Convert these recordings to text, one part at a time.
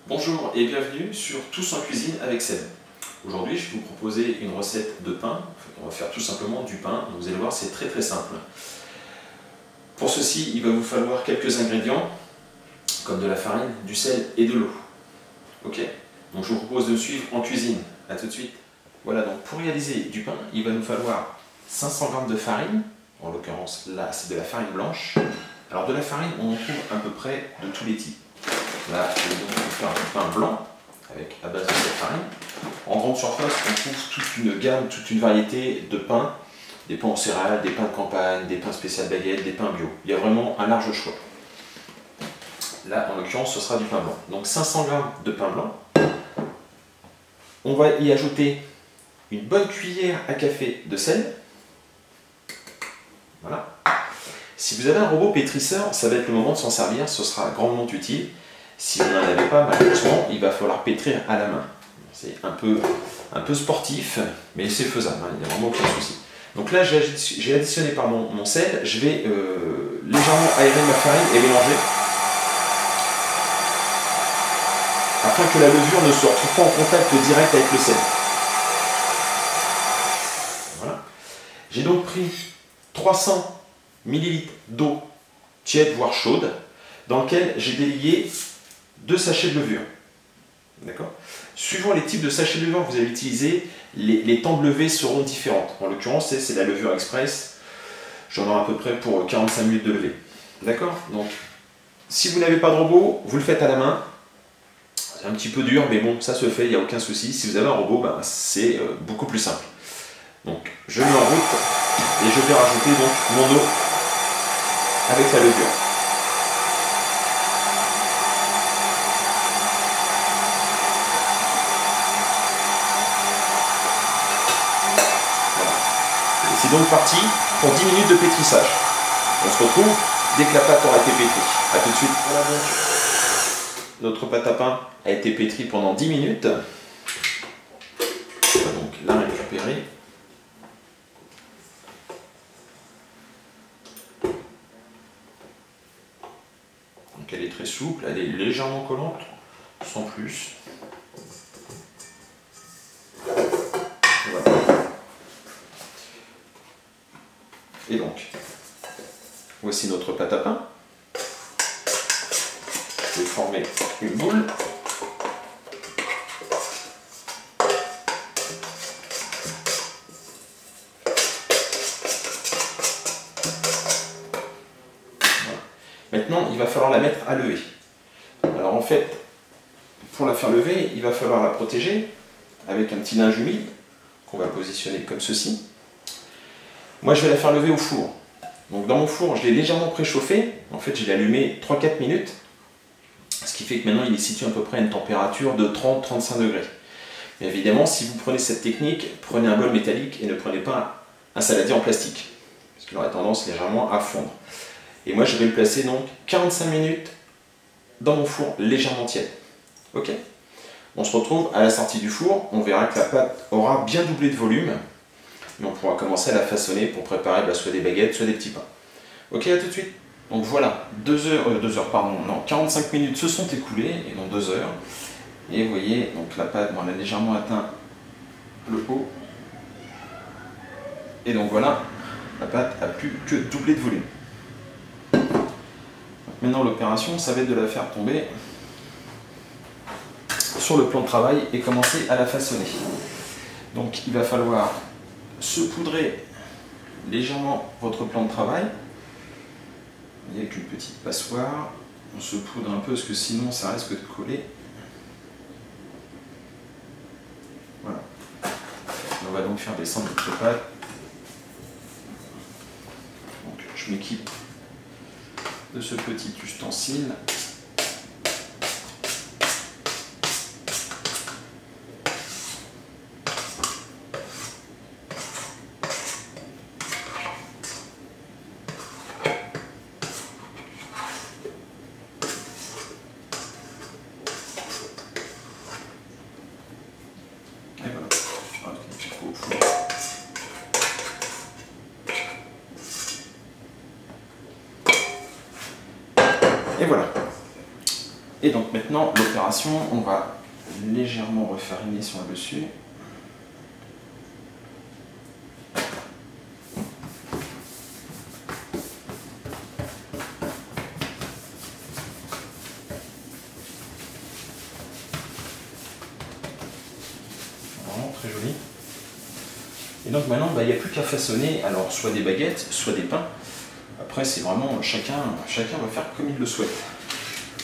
Bonjour et bienvenue sur Tous en cuisine avec Seb. Aujourd'hui, je vais vous proposer une recette de pain. On va faire tout simplement du pain. Vous allez voir, c'est très simple. Pour ceci, il va vous falloir quelques ingrédients, comme de la farine, du sel et de l'eau. Ok? Donc je vous propose de me suivre en cuisine. A tout de suite. Voilà, donc pour réaliser du pain, il va nous falloir 500 g de farine. En l'occurrence, là, c'est de la farine blanche. Alors de la farine, on en trouve à peu près de tous les types. Là, je vais donc faire un pain blanc avec à base de cette farine. En grande surface, on trouve toute une gamme, toute une variété de pains. Des pains en céréales, des pains de campagne, des pains spécial baguette, des pains bio. Il y a vraiment un large choix. Là, en l'occurrence, ce sera du pain blanc. Donc 500 g de pain blanc. On va y ajouter une bonne cuillère à café de sel. Voilà. Si vous avez un robot pétrisseur, ça va être le moment de s'en servir, ce sera grandement utile. Si vous n'en avez pas, malheureusement, il va falloir pétrir à la main. C'est un peu sportif, mais c'est faisable, hein, il n'y a vraiment aucun souci. Donc là, j'ai additionné mon sel, je vais légèrement aérer ma farine et mélanger, afin que la levure ne se retrouve pas en contact direct avec le sel. Voilà. J'ai donc pris 300 ml d'eau tiède, voire chaude, dans lequel j'ai délié 2 sachets de levure. D'accord ? Suivant les types de sachets de levure que vous allez utiliser, les temps de levée seront différents. En l'occurrence, c'est la levure express. J'en ai à peu près pour 45 minutes de levée. D'accord ? Donc, si vous n'avez pas de robot, vous le faites à la main. C'est un petit peu dur, mais bon, ça se fait, il n'y a aucun souci. Si vous avez un robot, c'est beaucoup plus simple. Donc, je mets en route et je vais rajouter donc mon eau avec la levure. C'est donc parti pour 10 minutes de pétrissage. On se retrouve dès que la pâte aura été pétrie. A tout de suite. Voilà donc. Notre pâte à pain a été pétrie pendant 10 minutes. On va donc la récupérer. Donc elle est très souple, elle est légèrement collante, sans plus. Voilà. Et donc, voici notre pâte à pain. Je vais former une boule. Voilà. Maintenant, il va falloir la mettre à lever. Alors en fait, pour la faire lever, il va falloir la protéger avec un petit linge humide qu'on va positionner comme ceci. Moi, je vais la faire lever au four. Donc dans mon four, je l'ai légèrement préchauffé. En fait, je l'ai allumé 3-4 minutes. Ce qui fait que maintenant, il est situé à peu près à une température de 30-35 degrés. Mais évidemment, si vous prenez cette technique, prenez un bol métallique et ne prenez pas un saladier en plastique. Parce qu'il aurait tendance légèrement à fondre. Et moi, je vais le placer donc 45 minutes dans mon four légèrement tiède. Ok ? On se retrouve à la sortie du four. On verra que la pâte aura bien doublé de volume. Et on pourra commencer à la façonner pour préparer soit des baguettes, soit des petits pains. Ok, à tout de suite. Donc voilà, 45 minutes se sont écoulées, et donc 2 heures. Et vous voyez, donc la pâte, elle a légèrement atteint le haut. Et donc voilà, la pâte a plus que doublé de volume. Maintenant l'opération, ça va être de la faire tomber sur le plan de travail et commencer à la façonner. Donc il va falloir saupoudrer légèrement votre plan de travail avec une petite passoire. On saupoudre un peu parce que sinon ça risque de coller. Voilà. On va donc faire descendre notre pâte. Donc je m'équipe de ce petit ustensile. Et voilà. Et donc maintenant, l'opération, on va légèrement refariner sur le dessus. Vraiment très joli. Et donc maintenant, il n'y a plus qu'à façonner, alors soit des baguettes, soit des pains. Après, c'est vraiment chacun va faire comme il le souhaite.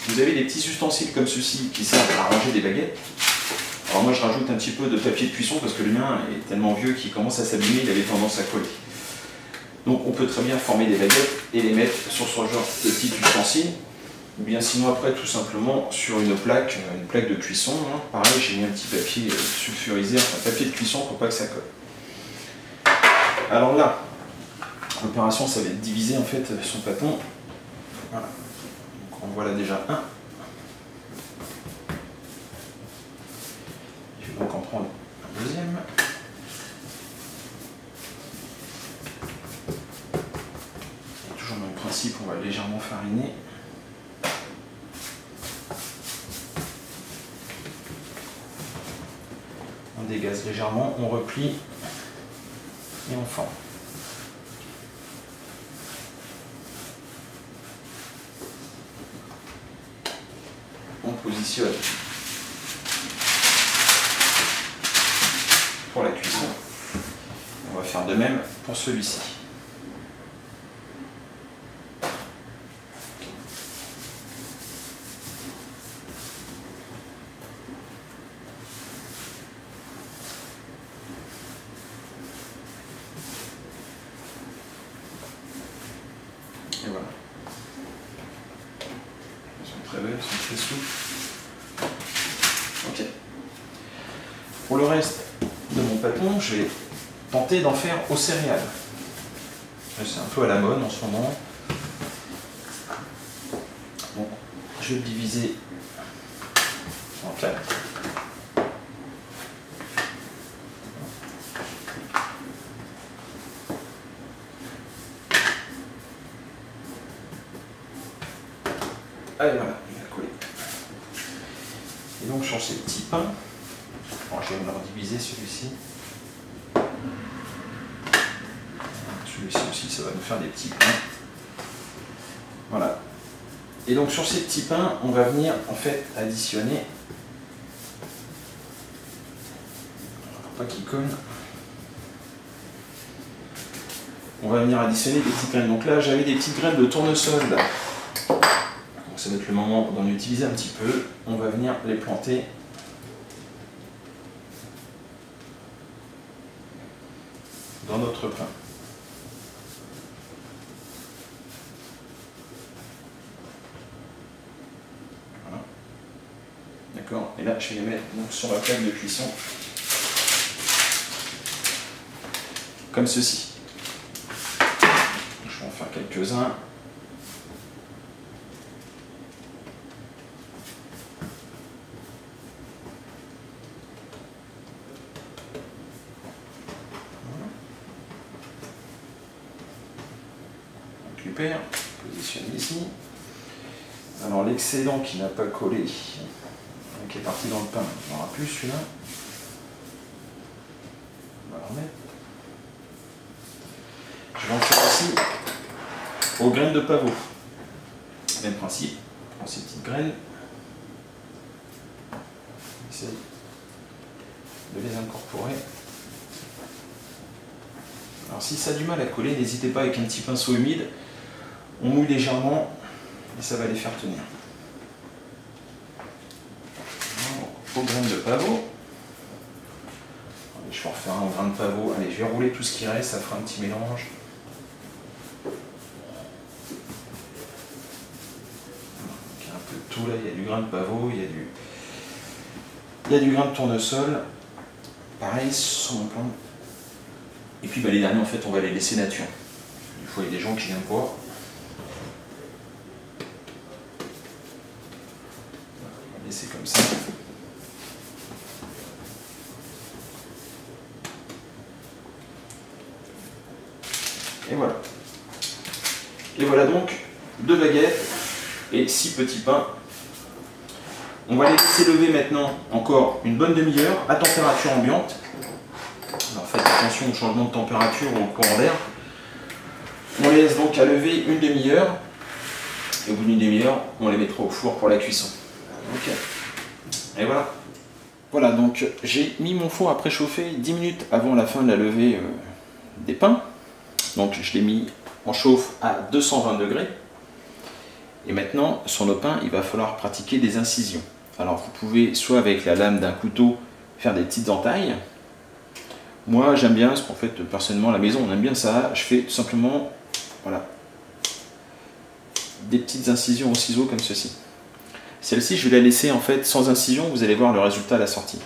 Vous avez des petits ustensiles comme ceci qui servent à ranger des baguettes. Alors moi, je rajoute un petit peu de papier de cuisson parce que le mien est tellement vieux qu'il commence à s'abîmer, il avait tendance à coller. Donc on peut très bien former des baguettes et les mettre sur ce genre de petit ustensile. Ou bien sinon après, tout simplement sur une plaque de cuisson. Hein. Pareil, j'ai mis un petit papier sulfurisé, enfin papier de cuisson pour pas que ça colle. Alors là, l'opération, ça va être diviser en fait son pâton. Voilà. Donc en voilà déjà un. Je vais donc en prendre un deuxième. Et toujours le même principe, on va légèrement fariner. On dégaze légèrement, on replie et on forme. On positionne pour la cuisson. On va faire de même pour celui-ci. Et voilà. Elles sont très belles, elles sont très souples. Ok. Pour le reste de mon pâton, je vais tenter d'en faire aux céréales. C'est un peu à la mode en ce moment. Donc, je vais le diviser en 4. Allez, voilà, il a collé. Et donc sur ces petits pains, bon, je vais me le rediviser celui-ci. Celui-ci aussi, ça va nous faire des petits pains. Voilà. Et donc sur ces petits pains, on va venir en fait additionner. Pas qu'ils collent. On va venir additionner des petites graines. Donc là, j'avais des petites graines de tournesol. Donc ça va être le moment d'en utiliser un petit peu. On va venir les planter dans notre pain. Voilà. D'accord. Et là, je vais les mettre donc, sur la plaque de cuisson. Comme ceci. Je vais en faire quelques-uns. Récupère, positionne ici. Alors l'excédent qui n'a pas collé, qui est parti dans le pain, il n'y aura plus celui-là. On va le remettre. Je vais en faire aussi aux graines de pavot. Même principe, on prend ces petites graines, on essaye de les incorporer. Alors si ça a du mal à coller, n'hésitez pas avec un petit pinceau humide, on mouille légèrement et ça va les faire tenir. Aux graines de pavot. Je vais en refaire un au grain de pavot. Allez, je vais rouler tout ce qui reste, ça fera un petit mélange. Il y a un peu de tout là, il y a du grain de pavot, il y a du grain de tournesol. Pareil sur mon plan. Et puis les derniers, en fait, on va les laisser nature. Des fois, il y a des gens qui n'aiment pas. On va laisser comme ça. Et voilà. Et voilà donc 2 baguettes et 6 petits pains On va les laisser lever maintenant encore une bonne demi-heure à température ambiante. Alors faites attention au changement de température ou au courant d'air. On les laisse donc à lever une demi-heure. Et au bout d'une demi-heure, on les mettra au four pour la cuisson. Ok. Et voilà. Voilà, donc j'ai mis mon four à préchauffer 10 minutes avant la fin de la levée des pains. Donc je l'ai mis en chauffe à 220 degrés. Et maintenant, sur nos pains, il va falloir pratiquer des incisions. Alors vous pouvez, soit avec la lame d'un couteau, faire des petites entailles. Moi j'aime bien, parce qu'en fait, personnellement, à la maison, on aime bien ça. Je fais tout simplement, voilà, des petites incisions au ciseau comme ceci. Celle-ci, je vais la laisser en fait sans incision, vous allez voir le résultat à la sortie.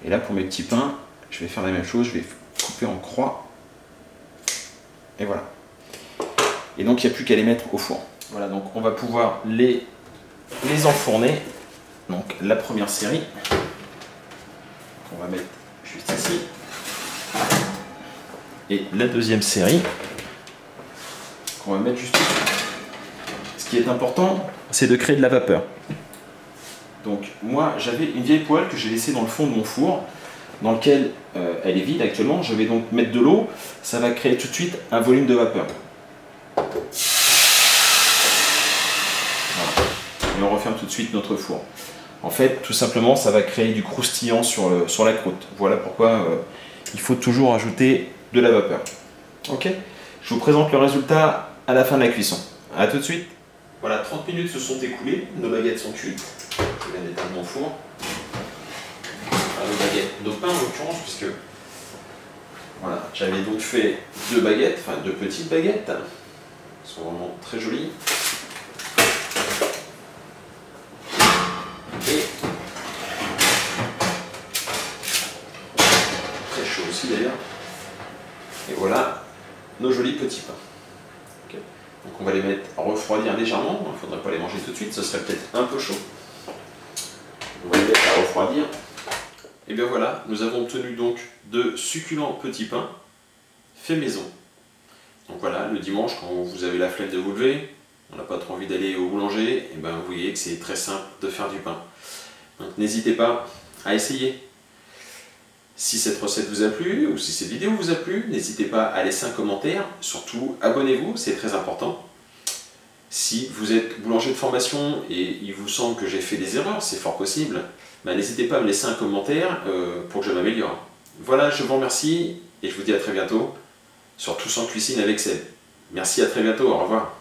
Et là, pour mes petits pains, je vais faire la même chose, je vais couper en croix. Et voilà. Et donc, il n'y a plus qu'à les mettre au four. Voilà, donc on va pouvoir les enfourner. Donc, la première série, qu'on va mettre juste ici. Et la deuxième série, qu'on va mettre juste ici. Ce qui est important, c'est de créer de la vapeur. Donc moi j'avais une vieille poêle que j'ai laissée dans le fond de mon four, dans lequel elle est vide actuellement. Je vais donc mettre de l'eau, ça va créer tout de suite un volume de vapeur. Voilà. Et on referme tout de suite notre four. En fait, tout simplement, ça va créer du croustillant sur la croûte. Voilà pourquoi il faut toujours ajouter de la vapeur. Ok. Je vous présente le résultat à la fin de la cuisson. A tout de suite. Voilà, 30 minutes se sont écoulées, nos baguettes sont cuites. Je viens d'éteindre mon four. Enfin, nos baguettes, nos pains en l'occurrence, puisque voilà, j'avais donc fait 2 baguettes, enfin 2 petites baguettes. Elles sont vraiment très jolies. Et très chaud aussi d'ailleurs. Et voilà nos jolis petits pains. Okay. Donc on va les mettre à refroidir légèrement, il ne faudrait pas les manger tout de suite, ce serait peut-être un peu chaud. On va les mettre à refroidir. Et bien voilà, nous avons obtenu donc de succulents petits pains faits maison. Donc voilà, le dimanche, quand vous avez la flemme de vous lever, on n'a pas trop envie d'aller au boulanger, et ben vous voyez que c'est très simple de faire du pain. Donc n'hésitez pas à essayer. Si cette recette vous a plu, ou si cette vidéo vous a plu, n'hésitez pas à laisser un commentaire, surtout abonnez-vous, c'est très important. Si vous êtes boulanger de formation et il vous semble que j'ai fait des erreurs, c'est fort possible, ben, n'hésitez pas à me laisser un commentaire pour que je m'améliore. Voilà, je vous remercie et je vous dis à très bientôt sur Tous en Cuisine avec Seb. Merci, à très bientôt, au revoir.